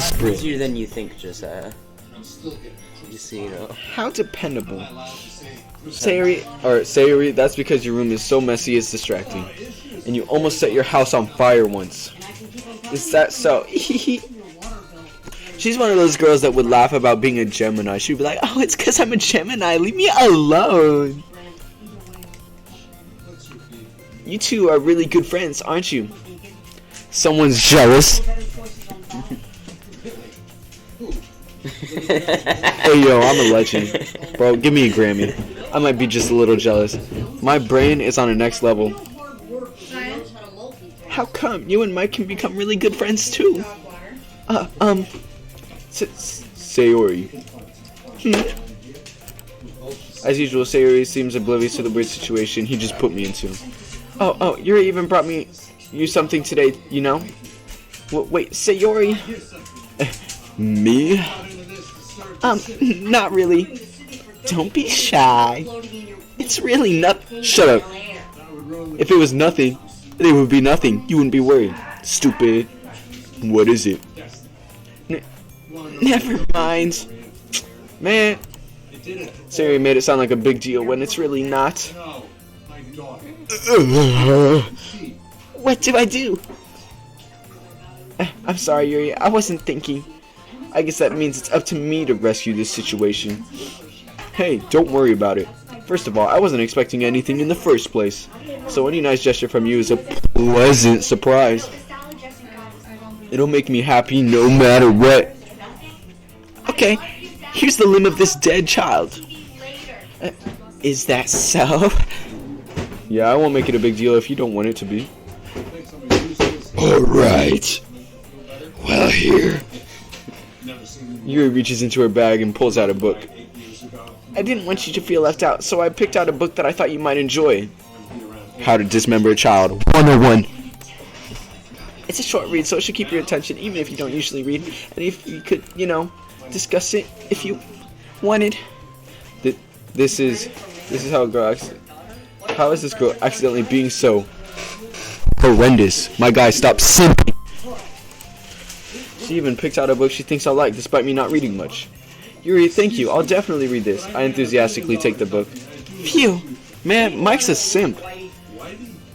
desperate. Easier than you think, Josiah. Just so you know. How dependable. Sayori, that's because your room is so messy it's distracting. And you almost set your house on fire once. Is that so? She's one of those girls that would laugh about being a Gemini. She'd be like, oh, it's because I'm a Gemini. Leave me alone. You two are really good friends, aren't you? Someone's jealous. Hey, yo, I'm a legend. Bro, give me a Grammy. I might be just a little jealous. My brain is on a next level. How come? You and Mike can become really good friends, too. Sayori. As usual, Sayori seems oblivious to the weird situation he just put me into. Oh, Yuri even brought you something today, you know? Wait, Sayori? Me? Not really. Don't be shy. It's really nothing. Shut up. If it was nothing, it would be nothing. You wouldn't be worried. Stupid. What is it? Never mind. Man. Sayori made it sound like a big deal when it's really not. What do I do? I'm sorry, Yuri. I wasn't thinking. I guess that means it's up to me to rescue this situation. Hey, don't worry about it. First of all, I wasn't expecting anything in the first place. So any nice gesture from you is a pleasant surprise. It'll make me happy no matter what. Okay, here's the limb of this dead child. Is that so? Yeah, I won't make it a big deal if you don't want it to be. Alright. Well, here. Yuri reaches into her bag and pulls out a book. I didn't want you to feel left out, so I picked out a book that I thought you might enjoy. How to Dismember a Child 101. It's a short read, so it should keep your attention, even if you don't usually read. And if you could, discuss it if you wanted. This is how a girl how is this girl accidentally being so horrendous? My guy, stop simping. She even picked out a book she thinks I'll like, despite me not reading much. Yuri, thank you. I'll definitely read this. I enthusiastically take the book. Phew. Man, Mike's a simp.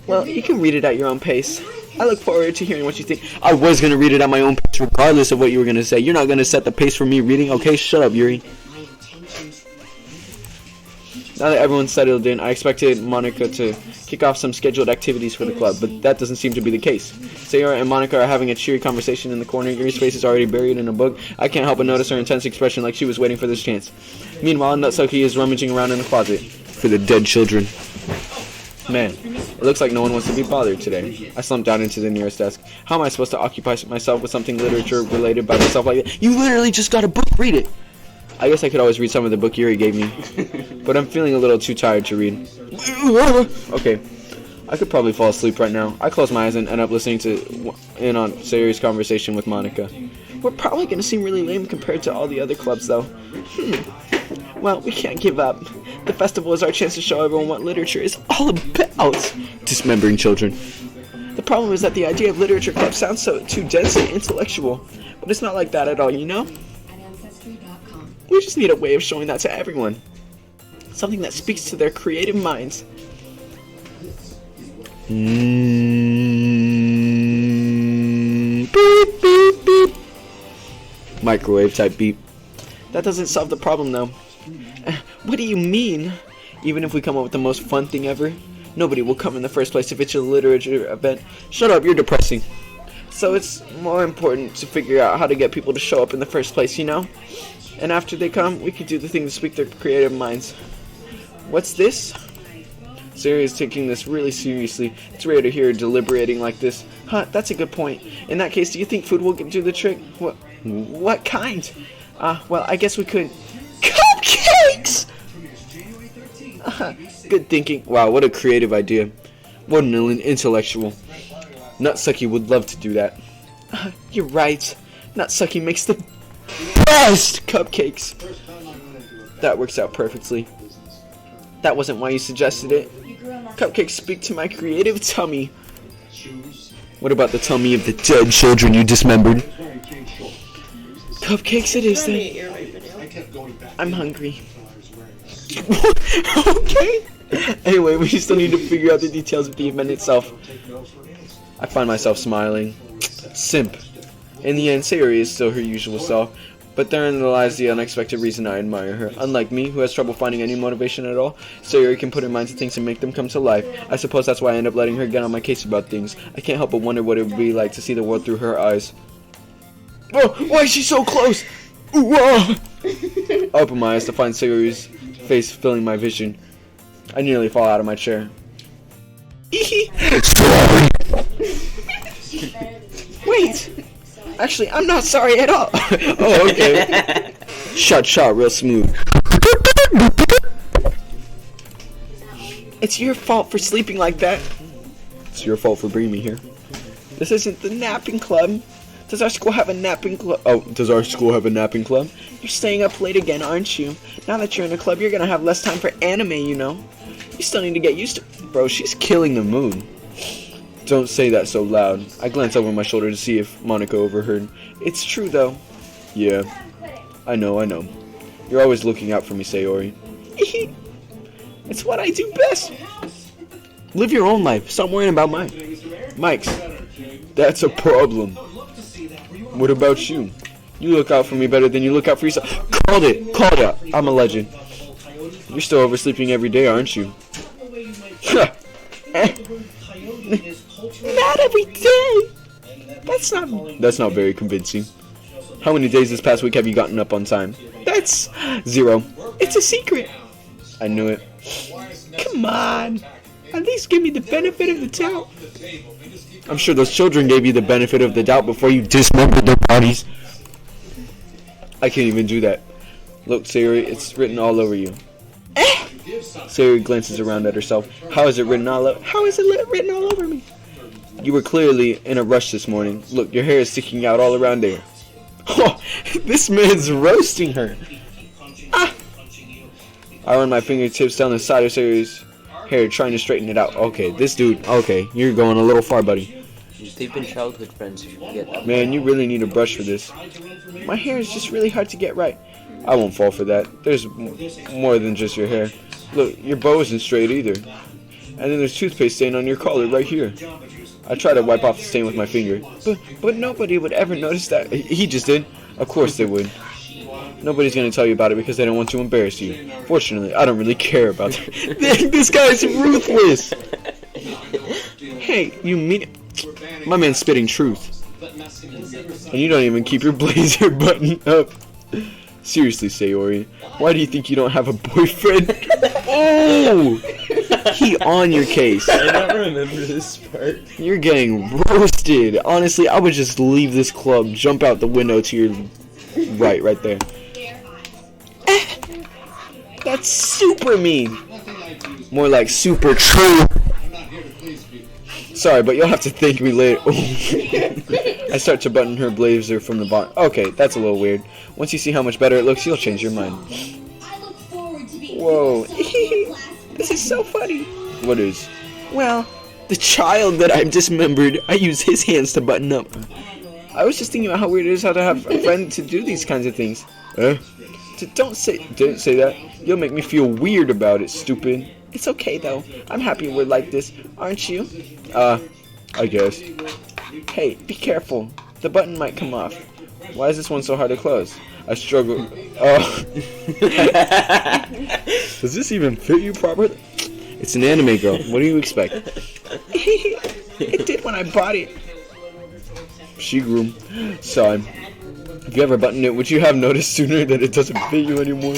Well, you can read it at your own pace. I look forward to hearing what you think. I was going to read it at my own pace regardless of what you were going to say. You're not going to set the pace for me reading. Okay, shut up, Yuri. Now that everyone's settled in, I expected Monica to kick off some scheduled activities for the club, but that doesn't seem to be the case. Sayori and Monica are having a cheery conversation in the corner. Yuri's face is already buried in a book. I can't help but notice her intense expression like she was waiting for this chance. Meanwhile, Nutsuki is rummaging around in the closet for the dead children. Man, it looks like no one wants to be bothered today. I slumped down into the nearest desk. How am I supposed to occupy myself with something literature-related by myself like that? You literally just got a book. Read it. I guess I could always read some of the book Yuri gave me, but I'm feeling a little too tired to read. Okay, I could probably fall asleep right now. I close my eyes and end up listening in on Sayori's conversation with Monica. We're probably going to seem really lame compared to all the other clubs, though. Well, we can't give up. The festival is our chance to show everyone what literature is all about. Dismembering children. The problem is that the idea of literature club sounds too dense and intellectual, but it's not like that at all, you know? We just need a way of showing that to everyone. Something that speaks to their creative minds. Beep, beep, beep. Microwave type beep. That doesn't solve the problem though. What do you mean? Even if we come up with the most fun thing ever, nobody will come in the first place if it's a literature event. Shut up, you're depressing. So it's more important to figure out how to get people to show up in the first place, you know? And after they come, we could do the thing to speak their creative minds. What's this? Sayori is taking this really seriously. It's rare to hear her deliberating like this. Huh, that's a good point. In that case, do you think food will do the trick? What kind? Well, I guess we could... Cupcakes! Good thinking. Wow, what a creative idea. What an intellectual. Nutsuki would love to do that. You're right. Nutsuki makes the best cupcakes. That works out perfectly. That wasn't why you suggested it. Cupcakes speak to my creative tummy. What about the tummy of the dead children you dismembered? Cupcakes it is then. You're right, but I'm hungry. Okay. Anyway, we still need to figure out the details of the event itself. I find myself smiling. Simp. In the end, Sayori is still her usual self, but therein lies the unexpected reason I admire her. Unlike me, who has trouble finding any motivation at all, Sayori can put her mind to things and make them come to life. I suppose that's why I end up letting her get on my case about things. I can't help but wonder what it would be like to see the world through her eyes. Oh, why is she so close? Ooh, ah. I open my eyes to find Sayori's face filling my vision. I nearly fall out of my chair. Sorry. Wait. Actually, I'm not sorry at all. Oh, okay. Shot, real smooth. It's your fault for sleeping like that. It's your fault for bringing me here. This isn't the napping club. Does our school have a napping club? Oh, does our school have a napping club? You're staying up late again, aren't you? Now that you're in a club, you're gonna have less time for anime, you know? You still need to get used to... Bro, she's killing the mood. Don't say that so loud. I glance over my shoulder to see if Monica overheard. It's true, though. Yeah. I know. You're always looking out for me, Sayori. It's what I do best. Live your own life. Stop worrying about mine. Mike's. That's a problem. What about you? You look out for me better than you look out for yourself. Called it. I'm a legend. You're still oversleeping every day, aren't you? Not every day. That's not very convincing. How many days this past week have you gotten up on time? That's 0. It's a secret. I knew it. Come on. At least give me the benefit of the doubt. I'm sure those children gave you the benefit of the doubt before you dismembered their bodies. I can't even do that. Look, Sayori, it's written all over you. Sayori glances around at herself. How is it written all over me? You were clearly in a rush this morning. Look, your hair is sticking out all around there. Oh, this man's roasting her. Ah. I run my fingertips down the side of Sayori's hair, trying to straighten it out. Okay, this dude. Okay, you're going a little far, buddy. They've been childhood friends. You forget that. Man, you really need a brush for this. My hair is just really hard to get right. I won't fall for that. There's more than just your hair. Look, your bow isn't straight either. And then there's toothpaste stain on your collar right here. I try to wipe off the stain with my finger. But nobody would ever notice that. He just did. Of course they would. Nobody's going to tell you about it because they don't want to embarrass you. Fortunately, I don't really care about that. This guy's ruthless. Hey, you mean it? My man's spitting truth. And you don't even keep your blazer buttoned up. Seriously, Sayori, why do you think you don't have a boyfriend? Oh! He on your case. I don't remember this part. You're getting roasted. Honestly, I would just leave this club, jump out the window to your right there. That's super mean. More like super true. Sorry, but you'll have to thank me later. I start to button her blazer from the bottom. Okay, that's a little weird. Once you see how much better it looks, you'll change your mind. Whoa. This is so funny. What is? Well, the child that I've dismembered, I use his hands to button up. I was just thinking about how weird it is how to have a friend to do these kinds of things. Don't say that. You'll make me feel weird about it, stupid. It's okay, though. I'm happy we're like this, aren't you? I guess. Hey, be careful. The button might come off. Why is this one so hard to close? I struggle. Oh. Does this even fit you properly? It's an anime girl. What do you expect? It did when I bought it. She grew. Son, if you ever buttoned it, would you have noticed sooner that it doesn't fit you anymore?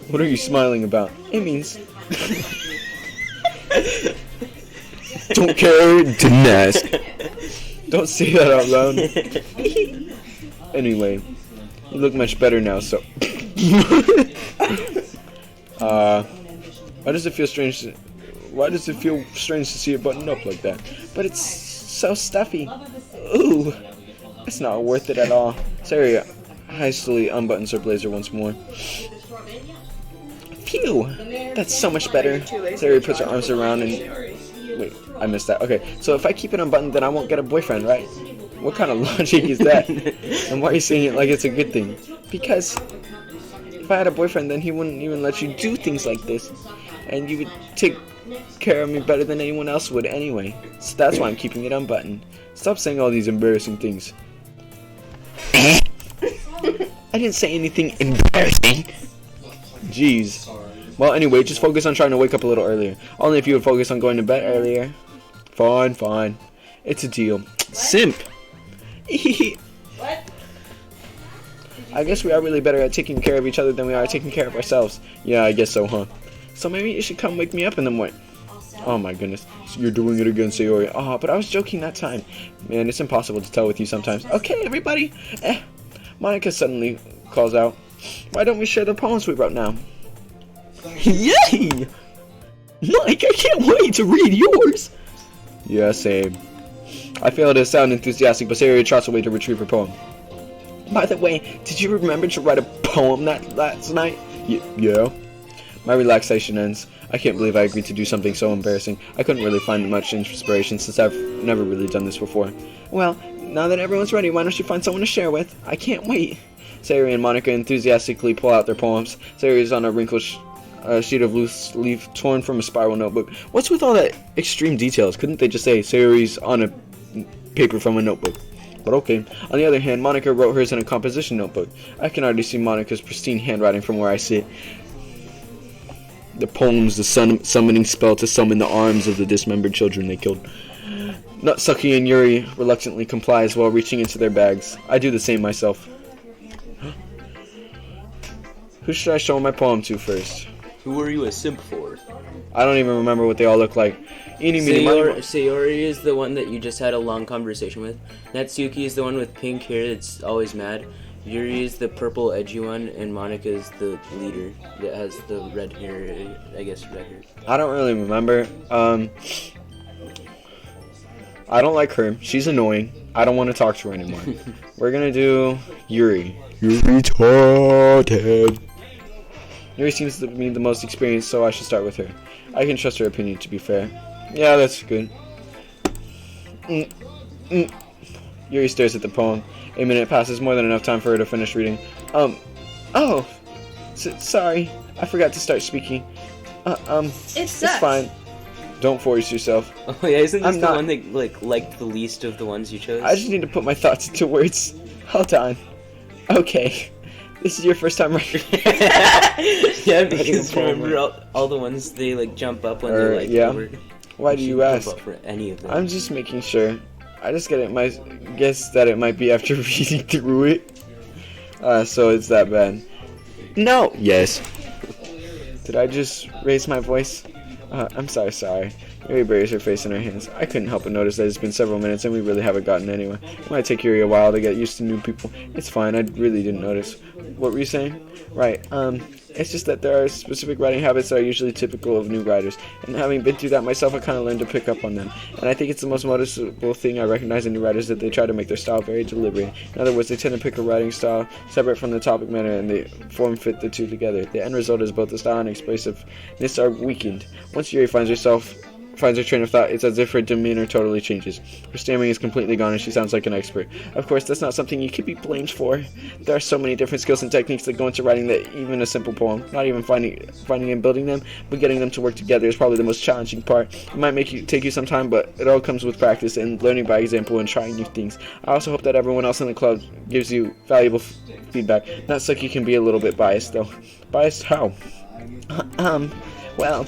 What are you smiling about? It means... Don't care, didn't ask. Don't say that out loud. Anyway, you look much better now, so... Why does it feel strange to see it buttoned up like that? But it's so stuffy. Ooh, it's not worth it at all. Sayori hastily unbuttons her blazer once more. Phew, that's so much better. Sayori puts her arms around and... Wait, I missed that. Okay, so if I keep it unbuttoned, then I won't get a boyfriend, right? What kind of logic is that? And why are you saying it like it's a good thing? Because if I had a boyfriend, then he wouldn't even let you do things like this. And you would take care of me better than anyone else would anyway. So that's why I'm keeping it unbuttoned. Stop saying all these embarrassing things. I didn't say anything embarrassing. Jeez. Well, anyway, just focus on trying to wake up a little earlier. Only if you would focus on going to bed earlier. Fine. It's a deal. Simp. What? I guess we are really better at taking care of each other than we are taking care of ourselves. Yeah, I guess so, huh? So maybe you should come wake me up in the morning. Oh my goodness. So you're doing it again, Sayori. Oh, but I was joking that time. Man, it's impossible to tell with you sometimes. Okay, everybody. Monica suddenly calls out. Why don't we share the poems we wrote now? Yay! Mike, I can't wait to read yours. Yeah, same. I fail to sound enthusiastic, but Sayori trots away to retrieve her poem. By the way, did you remember to write a poem that last night? Yeah. My relaxation ends. I can't believe I agreed to do something so embarrassing. I couldn't really find much inspiration since I've never really done this before. Well, now that everyone's ready, why don't you find someone to share with? I can't wait. Sayori and Monica enthusiastically pull out their poems. Sayori is on a wrinkled sheet of loose leaf torn from a spiral notebook. What's with all that extreme details? Couldn't they just say Sayori's on a paper from a notebook? But okay. On the other hand, Monica wrote hers in a composition notebook. I can already see Monica's pristine handwriting from where I sit. The poems, the summoning spell to summon the arms of the dismembered children they killed. Nutsucky and Yuri reluctantly complies while reaching into their bags. I do the same myself. Who should I show my poem to first? Who are you a simp for? I don't even remember what they all look like. Sayori is the one that you just had a long conversation with. Natsuki is the one with pink hair that's always mad. Yuri is the purple edgy one, and Monica is the leader that has the red hair, I guess red hair. I don't really remember. I don't like her. She's annoying. I don't want to talk to her anymore. We're gonna do Yuri. You're retarded. Yuri seems to be the most experienced, so I should start with her. I can trust her opinion, to be fair. Yeah, that's good. Yuri stares at the poem. A minute passes, more than enough time for her to finish reading. Sorry. I forgot to start speaking. It's fine. Don't force yourself. Oh yeah, isn't this the one that liked the least of the ones you chose? I just need to put my thoughts into words. Hold on. Okay. This is your first time writing. Yeah, because remember all the ones they jump up when they like yeah. over. Why do you ask? Jump up for any of them. I'm just making sure. I just guess that it might be after reading through it. So it's that bad. No. Yes. Did I just raise my voice? I'm sorry. Yuri buries her face in her hands. I couldn't help but notice that it's been several minutes and we really haven't gotten anywhere. It might take Yuri a while to get used to new people. It's fine, I really didn't notice. What were you saying? Right, it's just that there are specific writing habits that are usually typical of new writers. And having been through that myself, I kind of learned to pick up on them. And I think it's the most noticeable thing I recognize in new writers that they try to make their style very deliberate. In other words, they tend to pick a writing style separate from the topic matter and they form fit the two together. The end result is both the style and expressiveness are weakened. Once Yuri finds her train of thought, it's as if her demeanor totally changes. Her stammering is completely gone and she sounds like an expert. Of course, that's not something you could be blamed for. There are so many different skills and techniques that go into writing that even a simple poem, not even finding and building them, but getting them to work together is probably the most challenging part. It might take you some time, but it all comes with practice and learning by example and trying new things. I also hope that everyone else in the club gives you valuable feedback. Natsuki can be a little bit biased, though. Biased how? Well,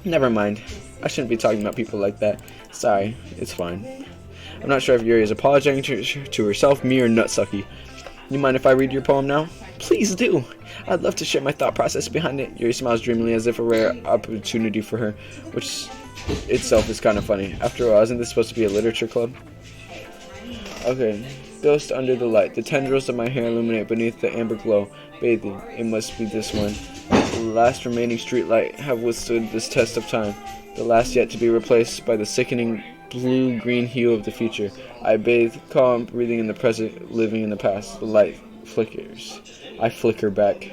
never mind. I shouldn't be talking about people like that. Sorry, it's fine. I'm not sure if Yuri is apologizing to herself, me, or Nutsucky. You mind if I read your poem now? Please do! I'd love to share my thought process behind it. Yuri smiles dreamily as if a rare opportunity for her, which itself is kind of funny. After all, isn't this supposed to be a literature club? Okay. Ghost under the light. The tendrils of my hair illuminate beneath the amber glow. Bathing. It must be this one. The last remaining street light have withstood this test of time. The last yet to be replaced by the sickening blue-green hue of the future. I bathe, calm, breathing in the present, living in the past. The light flickers. I flicker back.